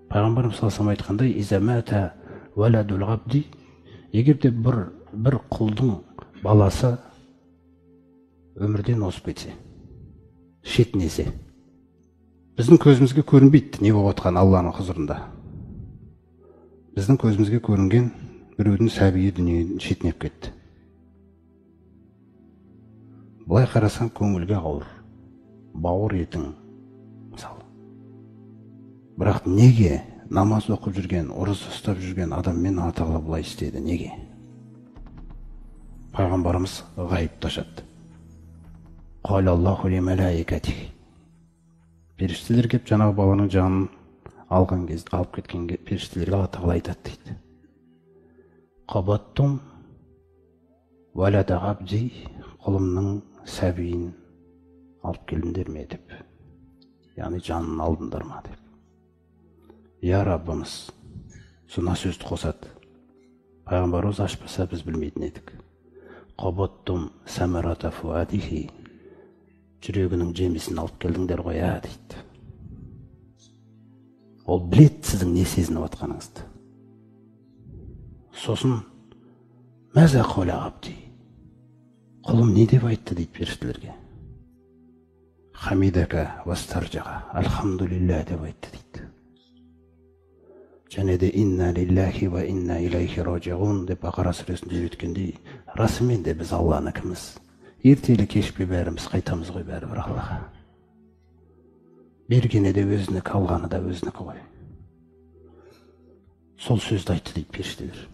Пайғамбарымыз саллаллаху айтқандай, изамата валадул абди, егерде бір құлдың баласы өмірден озып кетсе, шетінесе, біздің көзімізге көрінбейді не болып жатқан Алланың құзырында. Біздің көзімізге көрінген біреудің сәбиі дүниеден шетінеп кетті. Бұлай қарасаң көңілге ауыр, бауыр етің мысалы. Бірақ неге намаз оқып жүрген, ораза ұстап жүрген адаммен Алла Тағала бұлай істеді? Неге? Пайғамбарымыз ғайыпты ашады. Қалаллаху ли малаикатихи. Періштелер кеп жаңағы баланың жанын алып кеткен періштелерге Алла Тағала айтады дейді. Қабаттум валада ғабди, құлымның сәбиін алып келдіңдер ме деп. Яғни жанын алдыңдар ма деп. Я Раббымыз, сұна сөзді қосады. Пайғамбарымыз ашпаса біз білмейтін едік. Қабаттум самарата фуадихи, жүрегінің жемісін алып келдіңдер ғой, дейді. Ол білет сіздің не сезініп атқаныңызды. Сосын мәза қола ғабди, құлым не деп айтты дейді періштелерге. Хамидака вастаржаға, алхамдулилля деп айтты дейді. Және де инна лиллахи ва инна илайхи раджиун деп Бақара сүресінде өткендей, расымен де біз Алланыкіміз. Ертелі кешпе бәріміз қайтамыз ғой бәрібір Аллаға. Бергені де өзінікі, алғаны да өзінікі ғой. Сол сөзді айтты дейді періштелер.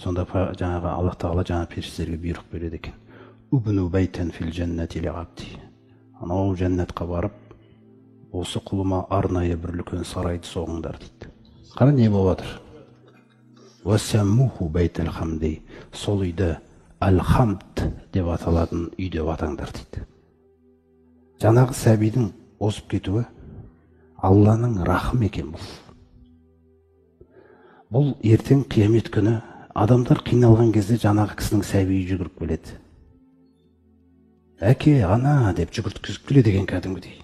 Сонда жаңағы Алла Тағала жаңа періштелерге бұйрық береді екен. Убну байтан фил жаннати ли абди. Анау жәннатқа барып, осы құлыма арнайы бір үлкен сарайды соғыңдар дейді. Қара не болып жатыр? Уассаммуху байтал хамди. Сол үйді Ал-Хамд деп аталатын үй деп атаңдар дейді. Жаңағы сәбидің озып кетуі Алланың рахым екен бұл. Бұл ертең қиямет күні адамдар қиналған кезде жаңағы кісінің сәбиі жүгіріп келеді. Әке, ана деп жүгірткізіп келеді екен кәдімгідей.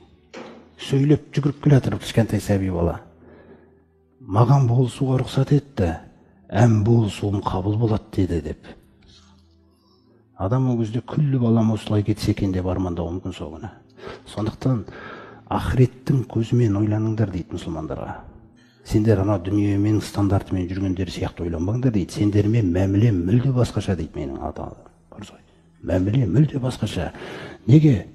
Сөйлеп жүгіріп келатыр кішкентай сәби бала. Маған болысуға рұқсат етті, әм болысуым қабыл болады деді деп. Адам ол кезде күллі балам осылай кетсе екен деп армандауы мүмкін сол күні. Сондықтан ақыреттің көзімен ойланыңдар дейді мұсылмандарға. Сендер ана дүниемен стандартымен жүргендер сияқты ойланбаңдар дейді. Сендермен мәміле мүлде басқаша дейді менің аталарым. Мәміле мүлде басқаша. Неге?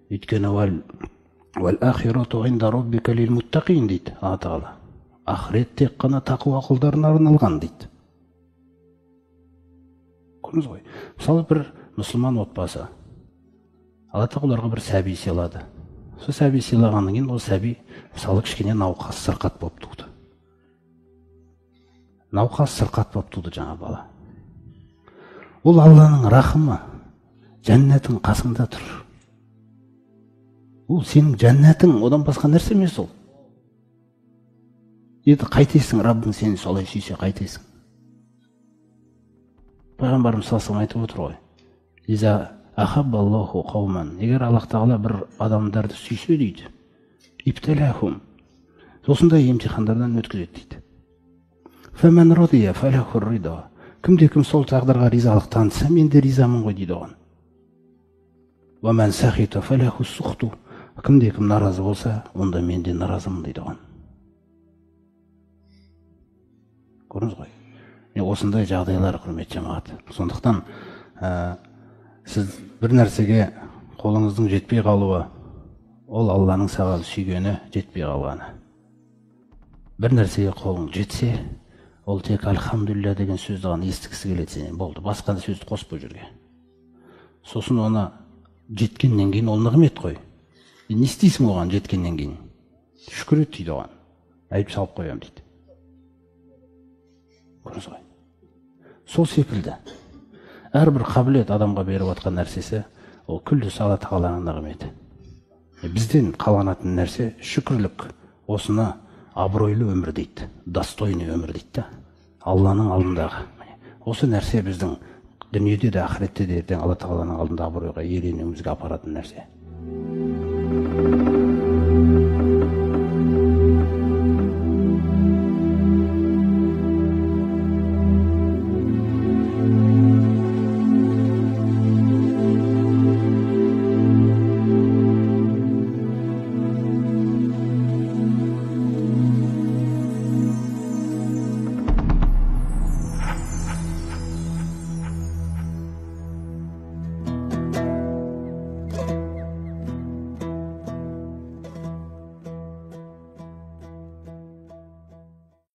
Өйткені вал ахирату инда роббика лил муттақин дейді Алла Тағала. Ақырет тек қана тақуа құлдарына арналған дейді. Көрдіңіз ғой. Мысалы бір мұсылман отбасы Алла Тағала оларға бір сәби сыйлады. Сол сәби сыйлағаннан кейін ол сәби мысалы кішкене науқас сырқат болып туды. Науқас сырқат болып туды жаңа бала. Ол Алланың рахымы, жәннатың қасында тұр. Ол сенің жәннатың, одан басқа нәрсе емес ол. Еді қайтесің, Раббың сені солай сүйсе қайтесің. Пайғамбарымыз саллаллаху айтып отыр ғой. Иза ахаббаллаху қауман. Егер Аллах Тағала бір адамдарды сүйсе дейді. Ибталахум. Осындай емтихандардан өткізеді дейді. Фаман радия фалаху рида. Кімде-кім сол тағдырға ризалық танытса, мен де ризамын ғой дейді оған. Ва ман сахита фалаху сухту. Кімде-кім наразы болса, онда мен де наразымын дейді оған. Көрдіңіз ғой. Осындай жағдайлар құрметті жамағат. Сондықтан сіз бір нәрсеге қолыңыздың жетпей қалуы, ол Алланың саған сүйгені жетпей қалғаны. Бір нәрсеге қолың жетсе, ол тек альхамдулилля деген сөзді ғана естігісі келеді сенен. Болды, басқа да сөзді қоспай жүрге. Сосын оны жеткеннен кейін ол нығмет қой. Не істейсің оған жеткеннен кейін? Шүкір ет дейді оған. Айып салып қоямын дейді. Көрдіңіз ғой. Сол секілді әрбір қабілет адамға беріп жатқан нәрсесі, ол күллі Алла Тағаланың нығметі. Бізден қаланатын нәрсе шүкірлік. Осыны абыройлы өмір дейді, достойный өмір дейді. Алланың алдындағы. Осы нәрсе біздің дүниеде де ақыретте де ертең Алла Тағаланың алдында абыройға еленуімізге апаратын нәрсе.